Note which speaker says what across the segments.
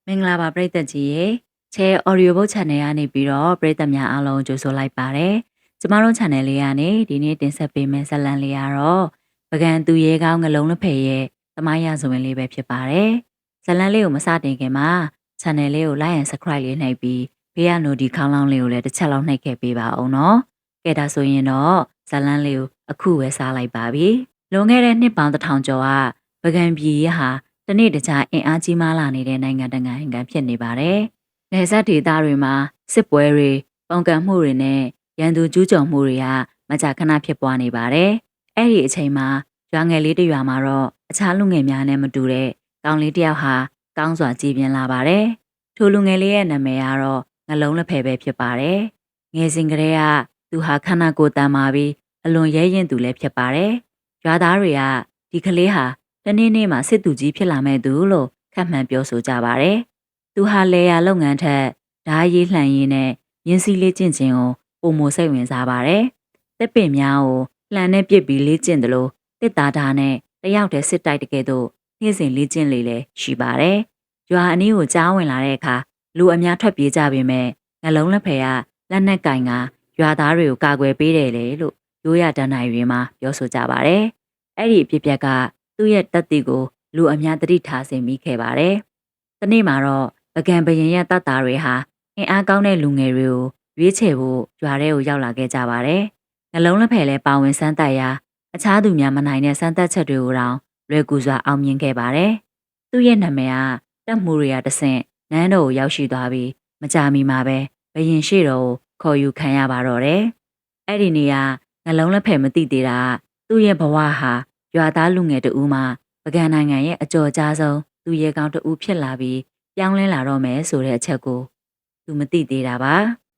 Speaker 1: မင်္ဂလာပါပရိသတ်ကြီးရေချဲ audio book channel ကနေပြီးတော့ပရိသတ်များအားလုံးကြိုဆိုလိုက်ပါတယ်ကျမတို့ channel လေးကနေဒီနေ့တင်ဆက်ပေးမယ့်ဇာတ်လမ်းလေးကတော့ပကံသူရဲကောင်းငလုံးလက်ဖက်ရဲ့သမိုင်းရဆိုရင်လေးပဲဖြစ်ပါတယ်ဇာတ်လမ်းလေးကိုမစတင်ခင်မှာ channel လေးကို like and subscribe လေးနှိပ်ပြီးဘေးက notification ခေါင်းလောင်းလေးကိုလည်းတစ်ချက်လောက်နှိပ်ခဲ့ပေးပါအောင်နော်ကဲဒါဆိုရင်တော့ဇာတ်လမ်းလေးကိုအခုပဲစားလိုက်ပါပြီလွန်ခဲ့တဲ့နှစ်ပေါင်း1000ကျော်ကပကံပြည်ရဟာတနေ့တခြားအင်အားကြီးမားလာနေတဲ့နိုင်ငံတကာဟန်ဖြစ်နေပါတယ်။နယ်စပ်ဒေသတွေမှာစစ်ပွဲတွေပုံကံမှုတွေနဲ့ရန်သူကျူးကျော်မှုတွေကမကြာခဏဖြစ်ပွားနေပါတယ်။အဲ့ဒီအချိန်မှာရွာငယ်လေးတစ်ရွာမှာတော့အခြားလူငယ်များနဲ့မတူတဲ့ကောင်လေးတစ်ယောက်ဟာကောင်းစွာကြည်ပြင်းလာပါတယ်။ထိုလူငယ်လေးရဲ့နာမည်ကတော့ငလုံးလက်ဖယ်ပဲဖြစ်ပါတယ်။ငယ်စဉ်ကတည်းကသူဟာခန္ဓာကိုယ်တန်မာပြီးအလွန်ရဲရင်သူလည်းဖြစ်ပါတယ်။ရွာသားတွေကဒီကလေးဟာတနေ့နေ့မှာစစ်သူကြီးဖြစ်လာမဲ့သူလို့ခန့်မှန်းပြောဆိုကြပါတယ်။သူဟာလေယာလုပ်ငန်းထက်ဓာရေးလှန်ရင်းနဲ့ရင်းစည်းလေးကျင့်ခြင်းကိုပုံမစိတ်ဝင်စားပါတယ်။တစ်ပင်များကိုလှန်နဲ့ပြစ်ပြီးလေးကျင့်တယ်လို့တစ်သားဓာနဲ့တယောက်တည်းစစ်တိုက်တကယ်တော့နေ့စဉ်လေးကျင့်လေးလည်းရှိပါတယ်။ရွာအနီးကိုကြားဝင်လာတဲ့အခါလူအများထွက်ပြေးကြပေမဲ့ငလုံးလက်ဖယ်ကလက်နက်ကင်ကရွာသားတွေကိုကာကွယ်ပေးတယ်လေလို့ရိုးရတန်းနိုင်တွေမှာပြောဆိုကြပါတယ်။အဲ့ဒီအဖြစ်အပျက်ကသူ့ရဲ့တက်တီကိုလူအများတတိထားစေမိခဲ့ပါတယ်။ဒီနေ့မှာတော့ပကံဘရင်ရဲ့တပ်သားတွေဟာအင်အားကောင်းတဲ့လူငယ်တွေကိုရွေးချယ်ဖို့ရွာထဲကိုရောက်လာခဲ့ကြပါတယ်။နှလုံးလက်ဖယ်လည်းပါဝင်စမ်းသပ်ရာအခြားသူများမနိုင်တဲ့စမ်းသပ်ချက်တွေကိုတောင်လွယ်ကူစွာအောင်မြင်ခဲ့ပါတယ်။သူ့ရဲ့နာမည်ကတက်မှုတွေကတဆင့်နန်းတော်ကိုရောက်ရှိသွားပြီးမကြာမီမှာပဲဘရင်ရှိတော်ကိုခေါ်ယူခံရပါတော့တယ်။အဲ့ဒီနေရာနှလုံးလက်ဖယ်မသိသေးတာသူ့ရဲ့ဘဝဟာရွာသားလူငယ်တဦးမှပကံနိုင်ငံရဲ့အကျော်ကြားဆုံးသူရဲကောင်းတဦးဖြစ်လာပြီးပြောင်းလဲလာတော့မယ်ဆိုတဲ့အချက်ကိုသူမသိသေးတာပ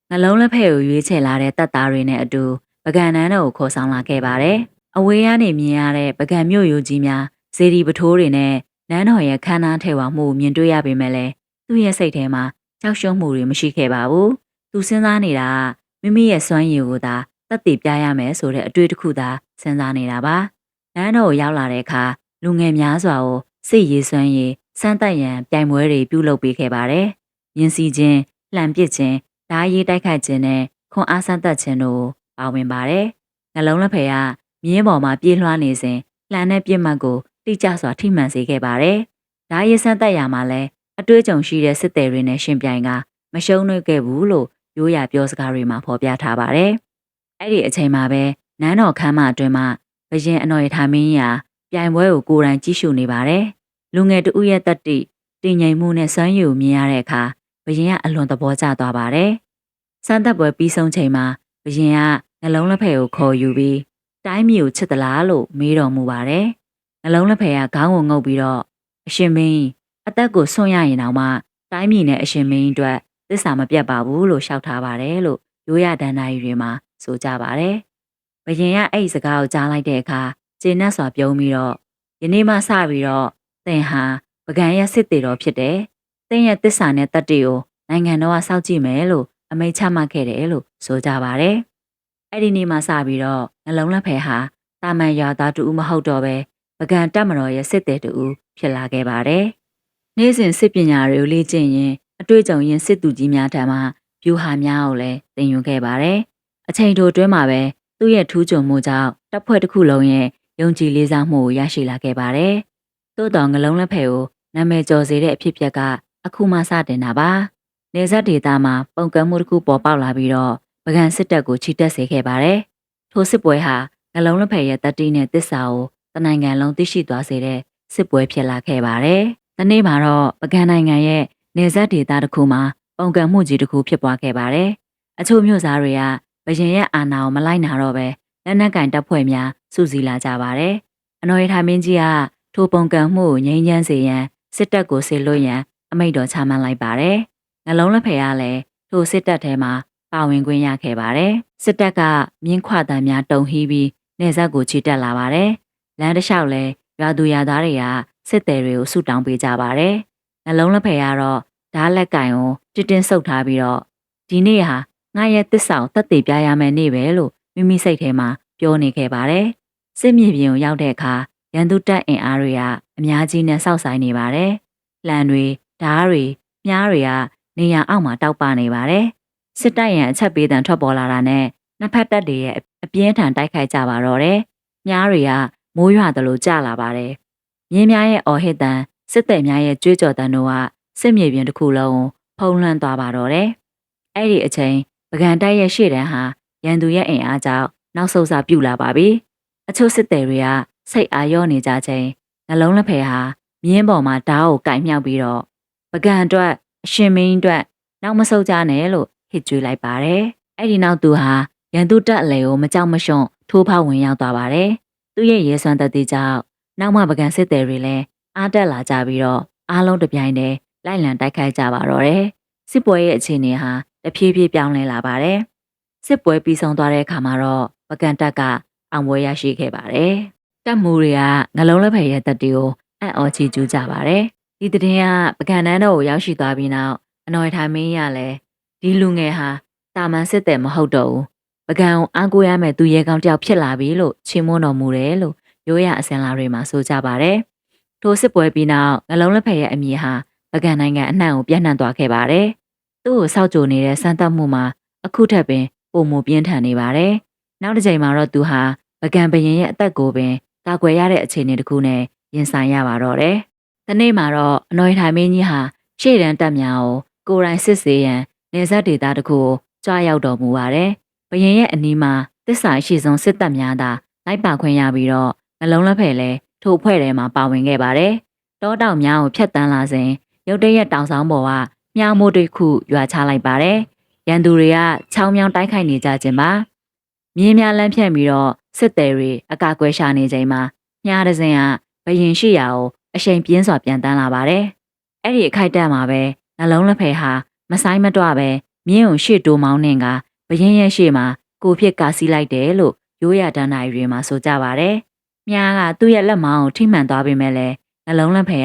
Speaker 1: ါနှလုံးလက်ဖက်ကိုရွေးချယ်လာတဲ့တပ်သားတွေနဲ့အတူပကံနန်းတော်ကိုခေါ်ဆောင်လာခဲ့ပါတယ်အဝေးကနေမြင်ရတဲ့ပကံမြို့ရိုးကြီးများဇေဒီပထိုးတွေနဲ့နန်းတော်ရဲ့ခမ်းနားထဲဝါမှုကိုမြင်တွေ့ရပေမဲ့လည်းသူ့ရဲ့စိတ်ထဲမှာကြောက်ရွံ့မှုတွေမရှိခဲ့ပါဘူးသူစဉ်းစားနေတာကမိမိရဲ့စွမ်းရည်ကိုသာသက်သေပြရမယ်ဆိုတဲ့အတွေ့အကြုံသာစဉ်းစားနေတာပါနန်းတော်ကိုရောက်လာတဲ့အခါလူငယ်များစွာကိုစိတ်ရည်စွမ်းရည်စမ်းသပ်ရန်ပြိုင်ပွဲတွေပြုလုပ်ပေးခဲ့ပါတယ်။ယဉ်စီခြင်းလှန်ပစ်ခြင်းဓာရေးတိုက်ခိုက်ခြင်းနဲ့ခွန်အားစမ်းသပ်ခြင်းတို့ပါဝင်ပါတယ်။နှလုံးလက်ဖယ်ကမြင်းပေါ်မှာပြေးလွှားနေစဉ်လှန်တဲ့ပြစ်မှတ်ကိုတိကျစွာထိမှန်စေခဲ့ပါတယ်။ဓာရေးစမ်းသပ်ရမှာလည်းအတွေ့အကြုံရှိတဲ့စစ်သည်တွေနဲ့ရှင်ပြိုင်ကမရှုံးနှွေးခဲ့ဘူးလို့ရိုးရာပြောစကားတွေမှာဖော်ပြထားပါတယ်။အဲ့ဒီအချိန်မှာပဲနန်းတော်ခမ်းမအတွင်းမှာဘရင်အနော်ရထားမင်းရာပြိုင်ပွဲကိုကိုယ်တိုင်ကြည့်ရှုနေပါတယ်။လူငယ်တဦးရဲ့တက်တိတင်ငိမ်မှုနဲ့စွမ်းရည်ကိုမြင်ရတဲ့အခါဘရင်ကအလွန်သဘောကျသွားပါတယ်။စမ်းသပ်ပွဲပြီးဆုံးချိန်မှာဘရင်ကနှလုံးလက်ဖက်ကိုခေါ်ယူပြီးတိုင်းပြည်ကိုချစ်သလားလို့မေးတော်မူပါတယ်။နှလုံးလက်ဖက်ကခေါင်းကိုငုပ်ပြီးတော့အရှင်မင်းအသက်ကိုဆွန့်ရရင်တောင်မှတိုင်းပြည်နဲ့အရှင်မင်းအတွက်သစ္စာမပြတ်ပါဘူးလို့ရှောက်ထားပါတယ်လို့ရိုးရဒဏ္ဍာရီတွေမှာဆိုကြပါတယ်။ဘရင်ကအဲ့ဒီစကားကိုကြားလိုက်တဲ့အခါကျေနပ်စွာပြုံးပြီးတော့ယနေ့မှစပြီးတော့သင်ဟာပကံရဲ့စစ်တေတော်ဖြစ်တယ်။သင်ရဲ့တစ္ဆာနဲ့တတ္တိကိုနိုင်ငံတော်ကစောင့်ကြည့်မယ်လို့အမိန့်ချမှတ်ခဲ့တယ်လို့ဆိုကြပါတယ်။အဲ့ဒီနေ့မှစပြီးတော့နှလုံးလက်ဖယ်ဟာတာမန်ရွာသားတူဦးမဟုတ်တော့ပဲပကံတပ်မတော်ရဲ့စစ်တေတူဦးဖြစ်လာခဲ့ပါတယ်။နေ့စဉ်စစ်ပညာတွေကိုလေ့ကျင့်ရင်အတွေ့အကြုံရင်စစ်သူကြီးများထံမှဗျူဟာများကိုလည်းသင်ယူခဲ့ပါတယ်။အချိန်တိုအတွင်းမှာပဲသူ့ရဲ့ထူးချွန်မှုကြောင့်တပ်ဖွဲ့တစ်ခုလုံးရဲ့ယုံကြည်လေးစားမှုကိုရရှိလာခဲ့ပါတယ်။သို့တော်ငလုံးလက်ဖက်ကိုနာမည်ကျော်စေတဲ့အဖြစ်အပျက်ကအခုမှစတင်တာပါ။နေဆက်ဒေသမှာပုံကံမှုတစ်ခုပေါ်ပေါက်လာပြီးတော့ပကံစစ်တပ်ကိုချီတက်စေခဲ့ပါတယ်။ထိုစစ်ပွဲဟာငလုံးလက်ဖက်ရဲ့တတိနဲ့တစ္ဆာကိုတနိုင်ငံလုံးသိရှိသွားစေတဲ့စစ်ပွဲဖြစ်လာခဲ့ပါတယ်။ဒီနေ့မှာတော့ပကံနိုင်ငံရဲ့နေဆက်ဒေသတစ်ခုမှာပုံကံမှုကြီးတစ်ခုဖြစ်ပွားခဲ့ပါတယ်။အချို့မြို့သားတွေကဘရင်ရဲ့အာဏာကိုမလိုက်နာတော့ပဲလက်နက်ကင်တပ်ဖွဲ့များစုစည်းလာကြပါတယ်။အနော်ရထားမင်းကြီးကထိုပုံကံမှုကိုငြိမ်းချမ်းစေရန်စစ်တပ်ကိုဆေလွတ်ရန်အမိန့်တော်ချမှတ်လိုက်ပါတယ်။နှလုံးလက်ဖယ်ကလည်းထိုစစ်တပ်ထဲမှာပါဝင်ခွင့်ရခဲ့ပါတယ်။စစ်တပ်ကမြင်းခွာတံများတုံဟီးပြီးနေဆက်ကိုချီတက်လာပါတယ်။လမ်းတစ်လျှောက်လဲရွာသူရွာသားတွေကစစ်သည်တွေကိုဆုတောင်းပေးကြပါတယ်။နှလုံးလက်ဖယ်ကတော့ဓားလက်ကင်ကိုတင်းဆုပ်ထားပြီးတော့ဒီနေ့ဟာငါရဲ့တစ္ဆာကိုသက်သေပြရမယ်နေ့ပဲလို့မိမိစိတ်ထဲမှာပြောနေခဲ့ပါတယ်။စစ်မြေပြင်ကိုရောက်တဲ့အခါရန်သူတပ်အင်အားတွေကအများကြီးနဲ့စောက်ဆိုင်နေပါတယ်။လှန်တွေဓားတွေ မြားတွေကနေရအောက်မှာတောက်ပနေပါတယ်စစ်တပ်ရန်အချက်ပေးတံထွက်ပေါ်လာတာနဲ့နှစ်ဖက်တပ်တွေရဲ့အပြင်းထန်တိုက်ခိုက်ကြပါတော့တယ်မြားတွေကမိုးရွာသလိုကျလာပါတယ်မြင်းများရဲ့အော်ဟစ်တန်စစ်သည်များရဲ့ကြွေးကြော်တန်တို့ကစစ်မြေပြင်တစ်ခုလုံးဖုံးလွှမ်းသွားပါတော့တယ်အဲ့ဒီအချိန်ပကံတိုက်ရဲ့ရှေ့တန်းဟာရန်သူရဲ့အင်အားကြောင့်နောက်ဆုတ်စာပြုတ်လာပါပြီအချို့စစ်သည်တွေကစိတ်အာရော့နေကြချိန်နှလုံးလက်ဖယ်ဟာမြင်းပေါ်မှာဓာတ်ကိုကင်မြောက်ပြီးတော့ပကံအတွက်အရှင်မင်းအတွက်နောက်မဆုတ်ကြနဲ့လို့ဟစ်ကြွေးလိုက်ပါတယ်အဲ့ဒီနောက်သူဟာရန်သူတပ်အလေကိုမကြောက်မရွံ့ထိုးဖောက်ဝင်ရောက်သွားပါတယ်သူ့ရဲ့ရဲစွမ်းသက်သေးကြောင့်နောက်မှပကံစစ်သည်တွေလည်းအားတက်လာကြပြီးတော့အားလုံးတပြိုင်တည်းလိုက်လံတိုက်ခိုက်ကြပါတော့တယ်စစ်ပွဲရဲ့အခြေအနေဟာတဖြည်းဖြည်းပြောင်းလဲလာပါတယ်စစ်ပွဲပြီးဆုံးသွားတဲ့အခါမှာတော့ပကံတပ်ကအောင်ပွဲရရှိခဲ့ပါတယ်တပ်မှုတွေကငလုံးလက်ဖက်ရဲ့တပ်တွေကိုအံ့ဩချီးကျူးကြပါတယ်ဒီတဲ့င်းကပကံတန်းတော်ကိုရောက်ရှိသွားပြီးနောက်အနော်ထိုင်မင်းရလည်းဒီလူငယ်ဟာတာမန်စစ်သည်မဟုတ်တော့ဘူးပကံကိုအားကိုးရမယ်သူရဲကောင်းတယောက်ဖြစ်လာပြီလို့ချီးမွမ်းတော်မူတယ်လို့ရိုးရအစင်လာတွေမှာဆိုကြပါတယ်ထိုစစ်ပွဲပြီးနောက်ငလုံးလက်ဖက်ရဲ့အမည်ဟာပကံနိုင်ငံအနှံ့ကိုပြန့်နှံ့သွားခဲ့ပါတယ်သူ့ကိုစောက်ကြိုနေတဲ့စမ်းသပ်မှုမှာအခုထက်ပင်ပုံမပြင်းထန်နေပါတယ်နောက်တစ်ချိန်မှာတော့သူဟာပကံဘရင်ရဲ့အသက်ကိုပင်ကာကွယ်ရတဲ့အခြေအနေတစ်ခုနဲ့ရင်ဆိုင်ရပါတော့တယ်။ဒီနေ့မှာတော့အနော်ထိုင်မင်းကြီးဟာရှေ့တန်းတပ်များကိုယ်တိုင်စစ်ဆေးရန်နေဆက်ဒေသတစ်ခုကိုကြွားရောက်တော်မူပါတယ်။ဘရင်ရဲ့အနီးမှာတစ္ဆာရှိဆုံးစစ်တပ်များသာလိုက်ပါခွင့်ရပြီးတော့နှလုံးလက်ဖက်လည်းထို့အဖွဲ့ထဲမှာပါဝင်ခဲ့ပါတယ်။တောတောင်များကိုဖျက်တမ်းလာစဉ်ရုတ်တရက်တောင်ဆောင်ပေါ်ကမြားမိုးတစ်ခုရွာချလိုက်ပါတယ်။ရန်သူတွေကချောင်းမြောင်းတိုက်ခိုက်နေကြခြင်းပါ။မြင်းများလမ်းဖြန့်ပြီးတော့စစ်သည်တွေအကာအကွယ်ရှာနေချိန်မှာမြားတစ်စင်းကဘရင်ရှိရာကိုအရှိန်ပြင်းစွာပြန်တန်းလာပါတယ်။အဲ့ဒီအခိုက်အတန့်မှာပဲနှလုံးလက်ဖက်ဟာမဆိုင်မတော့ပဲမြင်းကိုရှေ့တိုးမောင်းနှင်ကဘရင်ရဲ့ရှေ့မှာကိုဖြစ်ကာစီးလိုက်တယ်လို့ရိုးရတန်းနိုင်တွေမှာဆိုကြပါတယ်။မြားကသူ့ရဲ့လက်မောင်းကိုထိမှန်သွားပေမဲ့လည်းနှလုံးလက်ဖက်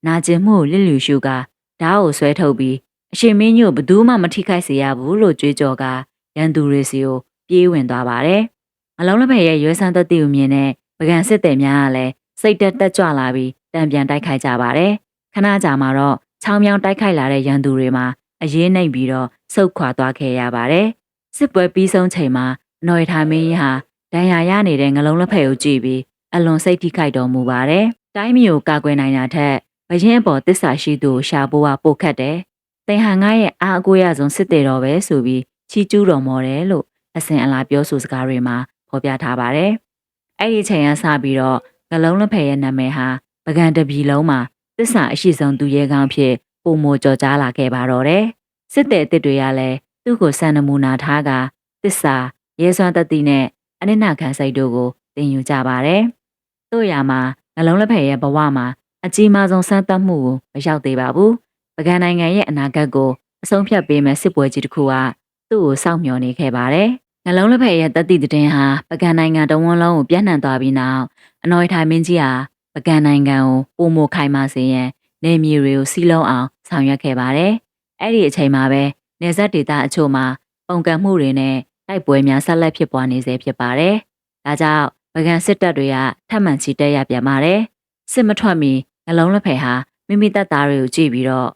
Speaker 1: ကနာကျင်မှုကိုလစ်လျူရှုကဓာတ်ကိုဆွဲထုတ်ပြီးအရှင်မင်းကြီးကိုဘယ်သူမှမထိခိုက်စေရဘူးလို့ကြွေးကြော်ကရန်သူတွေစီကိုပြေးဝင်သွားပါတယ်။နှလုံးလက်ဖက်ရဲ့ရွေးဆန်းသက်တည်ကိုမြင်တဲ့ပကံစစ်သည်များကလည်းစိတ်တက်ကြွလာပြီးတံပြန်တိုက်ခိုက်ကြပါတယ်။ခဏကြာမှတော့ချောင်းမြောင်းတိုက်ခိုက်လာတဲ့ရန်သူတွေမှာအရေးနှိမ်ပြီးတော့ဆုတ်ခွာသွားခဲ့ရပါတယ်။စစ်ပွဲပြီးဆုံးချိန်မှာအနော်ထိုင်မင်းကြီးဟာဒဏ်ရာရနေတဲ့ငလုံးလက်ဖက်ကိုကြည့်ပြီးအလွန်စိတ်ထိခိုက်တော်မူပါတယ်။တိုင်းပြည်ကိုကာကွယ်နိုင်တာထက်ဘရင်အပေါ်တစ္ဆာရှိသူကိုရှာဖို့ကပိုခက်တယ်။သင်ဟာငါရဲ့အားအကိုးရဆုံးစစ်သည်တော်ပဲဆိုပြီးချီးကျူးတော်မော်တယ်လို့အစဉ်အလာပြောဆိုစကားတွေမှာဖော်ပြထားပါတယ်။အဲ့ဒီချိန်ကစပြီးတော့ငလုံးလက်ဖက်ရဲ့နာမည်ဟာပကံတပြည်လုံးမှာတစ္ဆာအရှိဆုံးသူရဲကောင်းဖြစ်ပုံမိုကြော်ကြားလာခဲ့ပါတော့တယ်။စစ်သည်အစ်တွေကလည်းသူ့ကိုစံနမူနာထားကတစ္ဆာရဲစွမ်းတတိနဲ့အနစ်နာခံစိတ်တို့ကိုသင်ယူကြပါတယ်။တို့ရမှာနှလုံးလက်ဖက်ရဲ့ဘဝမှာအကြီးမားဆုံးစမ်းသပ်မှုကိုမရောက်သေးပါဘူး။ပကံနိုင်ငံရဲ့အနာဂတ်ကိုအဆုံးဖြတ်ပေးမဲ့စစ်ပွဲကြီးတစ်ခုကသူ့ကိုစောင့်မျှော်နေခဲ့ပါတယ်။နှလုံးလက်ဖက်ရဲ့တတိတဲ့ဟာပကံနိုင်ငံတဝန်းလုံးကိုပြန့်နှံ့သွားပြီးနောက်အနော်ထိုင်မင်းကြီးဟာပကံနိုင်ငံကိုပုံမခိုင်မာစေရန်နေမြေတွေကိုစီးလုံးအောင်ဆောင်ရွက်ခဲ့ပါတယ်။အဲ့ဒီအချိန်မှာပဲနေဆက်ဒေသအချို့မှာပုံကံမှုတွေနဲ့တိုက်ပွဲများဆက်လက်ဖြစ်ပွားနေစေဖြစ်ပါတယ်။ဒါကြောင့်ပကံစစ်တပ်တွေကထပ်မံချီတက်ရပြန်ပါတယ်။စစ်မထွက်မီနှလုံးလက်ဖက်ဟာမိမိတပ်သားတွေကိုကြည့်ပြီးတော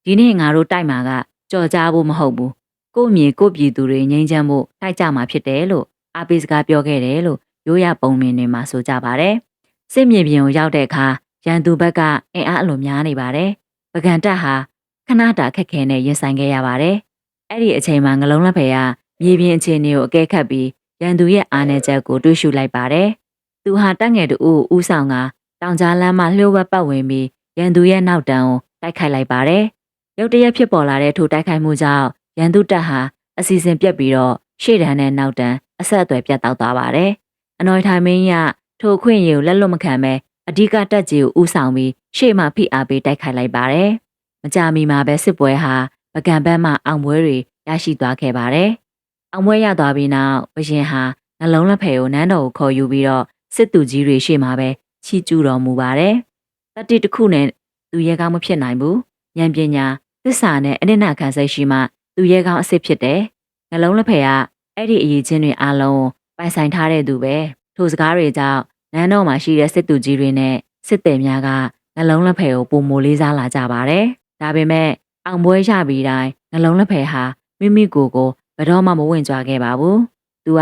Speaker 1: ့ဒီနေ့ငါတို့တိုက်မှာကကြော်ကြားဖို့မဟုတ်ဘူး။ကို့မြေကို့ပြည်သူတွေငြိမ်းချမ်းဖို့တိုက်ကြမှာဖြစ်တယ်လို့အားပေးစကားပြောခဲ့တယ်လို့ရိုးရပုံမြင်တွေမှာဆိုကြပါတယ်။စစ်မြေပြင်ကိုရောက်တဲ့အခါရန်သူဘက်ကအင်အားအလွန်များနေပါတယ်။ပကံတပ်ဟာခဏတာခက်ခဲနဲ့ရင်ဆိုင်ခဲ့ရပါတယ်။အဲ့ဒီအချိန်မှာငလုံးလက်ဖက်ကမြေပြင်အခြေအနေကိုအကဲခတ်ပြီးရန်သူရဲ့အားနည်းချက်ကိုတွေးရှုလိုက်ပါတယ်။သူဟာတပ်ငယ်တူဦးဆောင်ကတောင်ကြားလမ်းမှလျှို့ဝှက်ပတ်ဝင်ပြီးရန်သူရဲ့နောက်တန်းကိုတိုက်ခိုက်လိုက်ပါတယ်။ရုတ်တရက်ဖြစ်ပေါ်လာတဲ့ထိုတိုက်ခိုက်မှုကြောင့်ရန်သူတပ်ဟာအစီအစဉ်ပြတ်ပြီးတော့ရှေ့တန်းနဲ့နောက်တန်းအဆက်အသွယ်ပြတ်တောက်သွားပါတယ်။အနော်ထိုင်မင်းကထိုခွင့်ရကိုလက်လွတ်မခံပဲအဓိကတပ်ကြီးကိုဦးဆောင်ပြီးရှေ့မှဖိအားပေးတိုက်ခိုက်လိုက်ပါတယ်။မကြာမီမှာပဲစစ်ပွဲဟာပကံဘက်မှအောင်ပွဲတွေရရှိသွားခဲ့ပါတယ်။အောင်ပွဲရသွားပြီးနောက်ဘရင်ဟာနှလုံးလက်ဖက်ကိုနန်းတော်ကိုခေါ်ယူပြီးတော့စစ်သူကြီးတွေရှေ့မှာပဲချီးကျူးတော်မူပါတယ်။တတိတစ်ခုနဲ့သူရဲကောင်းမဖြစ်နိုင်ဘူး။ဉာဏ်ပညာသစ္စာနဲ့အနစ်နာခံစိတ်ရှိမှသူရဲကောင်းအစ်စ်ဖြစ်တယ်။နှလုံးလက်ဖက်ကအဲ့ဒီအရေးချင်းတွေအားလုံးပိုင်ဆိုင်ထားတဲ့သူပဲ။ထိုစကားတွေကြောင့်နန်းတော်မှာရှိတဲ့စစ်သူကြီးတွေနဲ့စစ်သည်များကနှလုံးလက်ဖက်ကိုပုံမိုလေးစားလာကြပါတယ်။ဒါပေမဲ့ အောင်ပွဲရပြီးတိုင်းငလုံးလက်ဖယ်ဟာမိမိကိုယ်ကိုဘယ်တော့မှမဝင်ကြွားခဲ့ပါဘူး။သူက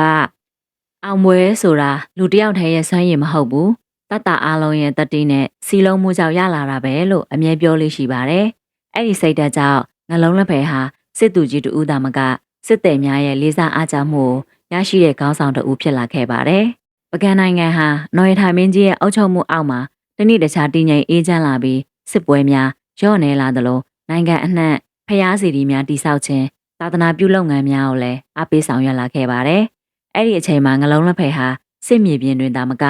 Speaker 1: အောင်ပွဲဆိုတာလူတစ်ယောက်တည်းရဲ့စွမ်းရည်မဟုတ်ဘူး။တတ်တာအားလုံးရဲ့တတိနဲ့စီလုံးမှုကြောင့်ရလာတာပဲလို့အမြဲပြောလို့ရှိပါတယ်။အဲ့ဒီစိတ်ဓာတ်ကြောင့်ငလုံးလက်ဖယ်ဟာစစ်သူကြီးတူဦးသားမကစစ်သည်များရဲ့လေးစားအားကြမှုကိုရရှိတဲ့ခေါင်းဆောင်တူဖြစ်လာခဲ့ပါတယ်။ပကံနိုင်ငံဟာနော်ရထိုင်မင်းကြီးရဲ့အုပ်ချုပ်မှုအောက်မှာတနေ့တခြားတည်ငြိမ်အေးချမ်းလာပြီးစစ်ပွဲများရော့နေလာသလိုနိုင်ငံအနှံ့ဖျားစီဒီများတိဆောက်ခြင်းသာသနာပြုလုပ်ငန်းများကိုလည်းအားပေးဆောင်ရွက်လာခဲ့ပါတယ်။အဲ့ဒီအချိန်မှာငလုံးလက်ဖက်ဟာစစ်မြေပြင်တွင်သာမက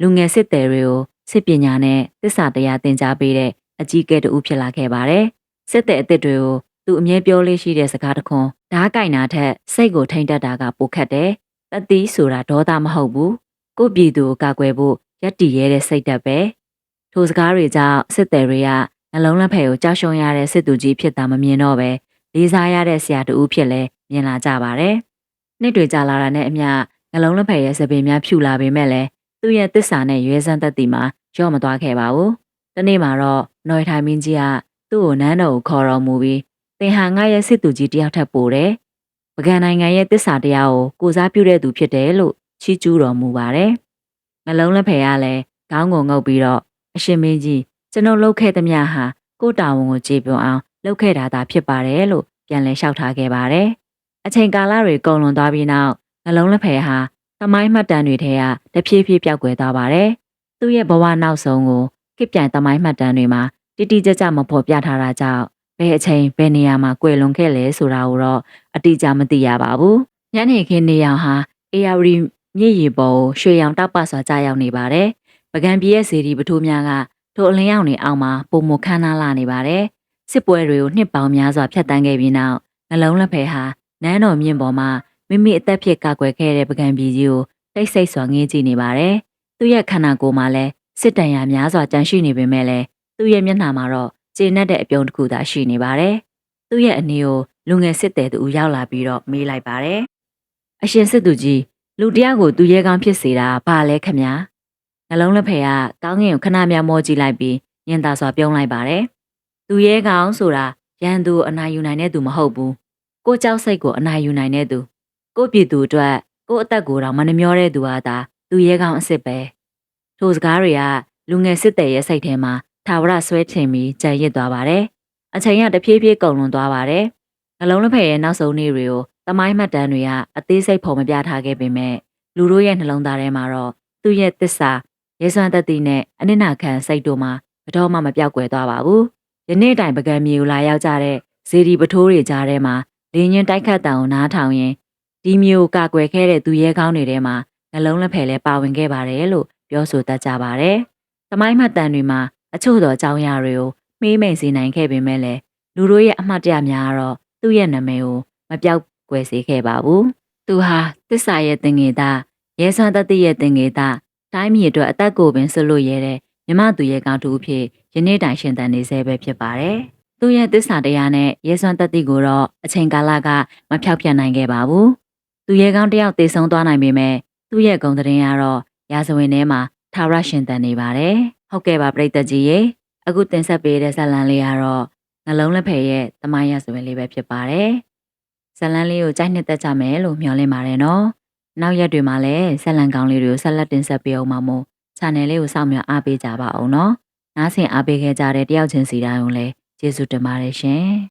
Speaker 1: လူငယ်စစ်သည်တွေကိုစစ်ပညာနဲ့သစ္စာတရားသင်ကြားပေးတဲ့အကြီးအကဲတူဖြစ်လာခဲ့ပါတယ်။စစ်သည်အသစ်တွေကိုသူအမြဲပြောလေးရှိတဲ့စကားတစ်ခွန်းဓားကင်နာထက်စိတ်ကိုထိမ့်တက်တာကပိုခက်တယ်။တတိဆိုတာဒေါသမဟုတ်ဘူး။ကိုပြည်သူကိုကာကွယ်ဖို့ရက်တည်ရဲတဲ့စိတ်ဓာတ်ပဲ။ထိုစကားတွေကြောင့်စစ်သည်တွေကနှလုံးလက်ဖက်ကိုကြောက်ရွံ့ရတဲ့စစ်သူကြီးဖြစ်တာမမြင်တော့ပဲလေးစားရတဲ့ဆရာတူဖြစ်လဲမြင်လာကြပါတယ်။နှစ်တွေကြာလာတာနဲ့အမျှနှလုံးလက်ဖက်ရဲ့စပင်များဖြူလာပေမဲ့လည်းသူ့ရဲ့သစ္စာနဲ့ရွေးစမ်းသက်တည်မှာရော့မသွားခဲ့ပါဘူး။တနေ့မှာတော့နော်ရထိုင်မင်းကြီးကသူ့ကိုနန်းတော်ကိုခေါ်တော်မူပြီးသင်ဟာငါရဲ့စစ်သူကြီးတယောက်ထပ်ပို့တယ်။ပကံနိုင်ငံရဲ့သစ္စာတရားကိုစားပြုတဲ့သူဖြစ်တယ်လို့ချီးကျူးတော်မူပါတယ်။နှလုံးလက်ဖက်ကလည်းခေါင်းကိုငုပ်ပြီးတော့အရှင်မင်းကြီးကျွန်တော်လှုပ်ခဲ့သမျှဟာကိုတာဝန်ကိုကြေပွန်အောင်လှုပ်ခဲ့တာသာဖြစ်ပါတယ်လို့ပြန်လည်လျှောက်ထားခဲ့ပါတယ်။အချိန်ကာလတွေကုန်လွန်သွားပြီးနောက်နှလုံးလက်ဖက်ဟာသမိုင်းမှတ်တမ်းတွေထဲကတဖြည်းဖြည်းပျောက်ကွယ်သွားပါတယ်။သူ့ရဲ့ဘဝနောက်ဆုံးကိုခေတ်ပြိုင်သမိုင်းမှတ်တမ်းတွေမှာတိတိကျကျမဖော်ပြထားတာကြောင့်ဘယ်အချိန်ဘယ်နေရာမှာကွယ်လွန်ခဲ့လဲဆိုတာကိုတော့အတိအကျမသိရပါဘူး။ညနေခင်းနေရောင်ဟာအေယာရီမြစ်ရေပေါ်ကိုရွှေရောင်တောက်ပစွာကြာရောက်နေပါတယ်။ပကံပြည်ရဲ့စေတီပထိုးများကထိုအလင်းရောင်တွေအောက်မှာပုံမခမ်းနားလာနေပါတယ်။စစ်ပွဲတွေကိုနှစ်ပေါင်းများစွာဖျက်ဆီးခဲ့ပြီးနောက်နှလုံးလက်ဖက်ဟာနန်းတော်မြင့်ပေါ်မှာမိမိအသက်ဖြစ်ကာကွယ်ခဲ့တဲ့ပကံပြည်ကြီးကိုတိတ်ဆိတ်စွာငေးကြည့်နေပါတယ်။သူ့ရဲ့ခန္ဓာကိုယ်မှာလည်းစစ်တံရများစွာကြန့်ရှိနေပေမဲ့လည်းသူ့ရဲ့မျက်နှာမှာတော့ကျေနပ်တဲ့အပြုံးတစ်ခုသာရှိနေပါတယ်။သူ့ရဲ့အနီးကိုလူငယ်စစ်သည်တူရောက်လာပြီးတော့မေးလိုက်ပါတယ်။အရှင်စစ်သူကြီးလူတယောက်ကိုသူရဲကောင်းဖြစ်စေတာဘာလဲခမညာ။နှလုံးလက်ဖက်ကကောင်းငင်ကိုခဏမြမောကြည့်လိုက်ပြီးညင်သာစွာပြုံးလိုက်ပါတယ်။သူရဲကောင်းဆိုတာရန်သူအနာယူနိုင်တဲ့သူမဟုတ်ဘူး။ကိုကြောက်စိတ်ကိုအနာယူနိုင်တဲ့သူကိုပြည်သူအတွက်ကိုအသက်ကိုတော့မနှမျောတဲ့သူဟာသာသူရဲကောင်းအစ်စ်ပဲ။ထိုစကားတွေကလူငယ်စစ်သည်ရဲ့စိတ်ထဲမှာထာဝရဆွဲထင်ပြီးကြံရစ်သွားပါတယ်။အချိန်ကတဖြည်းဖြည်းကုန်လွန်သွားပါတယ်။နှလုံးလက်ဖက်ရဲ့နောက်ဆုံးနေ့တွေကိုသမိုင်းမှတ်တမ်းတွေကအသေးစိတ်ဖော်မပြထားခဲ့ပေမဲ့လူတို့ရဲ့နှလုံးသားထဲမှာတော့သူ့ရဲ့သစ္စာရဲစွမ်းသက်သည့်နဲ့အနစ်နာခံစိတ်တို့မှာဘတော်မှမပြောက်ကွယ်သွားပါဘူး။ယနေ့တိုင်ပကံမြေကိုလာရောက်ကြတဲ့ဇေဒီပထိုးတွေကြားထဲမှာလင်းရင်တိုက်ခတ်တံကိုနားထောင်ရင်ဒီမျိုးကာကွယ်ခဲ့တဲ့သူရဲကောင်းတွေထဲမှာနှလုံးလက်ဖက်လည်းပါဝင်ခဲ့ပါတယ်လို့ပြောဆိုတတ်ကြပါတယ်။သမိုင်းမှတ်တမ်းတွေမှာအချို့သောအကြောင်းအရာတွေကိုမှေးမိန်စေနိုင်ခဲ့ပေမဲ့လည်းလူတို့ရဲ့အမှတ်တရများကတော့သူ့ရဲ့နာမည်ကိုမပြောက်ကွယ်စေခဲ့ပါဘူး။သူဟာသစ္စာရဲ့တင်ငေသားရဲစွမ်းတတိရဲ့တင်ငေသားတိုင်းပြည်အတွက်အသက်ကိုပင်ဆွလို့ရဲတဲ့မြမသူရဲကောင်းတူအဖြစ်ယနေ့တိုင်ရှင်သန်နေဆဲပဲဖြစ်ပါတယ်။သူ့ရဲ့သစ္စာတရားနဲ့ရဲစွမ်းတတိကိုတော့အချိန်ကာလကမဖြောက်ပြတ်နိုင်ခဲ့ပါဘူး။သူရဲကောင်းတယောက်တည်ဆုံသွားနိုင်ပေမဲ့သူ့ရဲ့ဂုဏ်သတင်းကတော့ရာဇဝင်ထဲမှာထာဝရရှင်သန်နေပါတယ်။ဟုတ်ကဲ့ပါပရိသတ်ကြီးရေအခုတင်ဆက်ပေးတဲ့ဇာတ်လမ်းလေးကတော့နှလုံးလက်ဖက်ရဲ့သမိုင်းရာဇဝင်လေးပဲဖြစ်ပါတယ်။ဇာတ်လမ်းလေးကိုကြိုက်နှစ်သက်ကြမယ်လို့မျှော်လင့်ပါတယ်နော်။နောက်ရက်တွေမှာလည်းဇာတ်လမ်းကောင်းလေးတွေကိုဆက်လက်တင်ဆက်ပေးအောင်ပါမို့ channel လေးကိုစောင့်မျှော်အားပေးကြပါအောင်နော်။နားဆင်အားပေးခဲ့ကြတဲ့တယောက်ချင်းစီတိုင်းကိုလည်းကျေးဇူးတင်ပါတယ်ရှင်။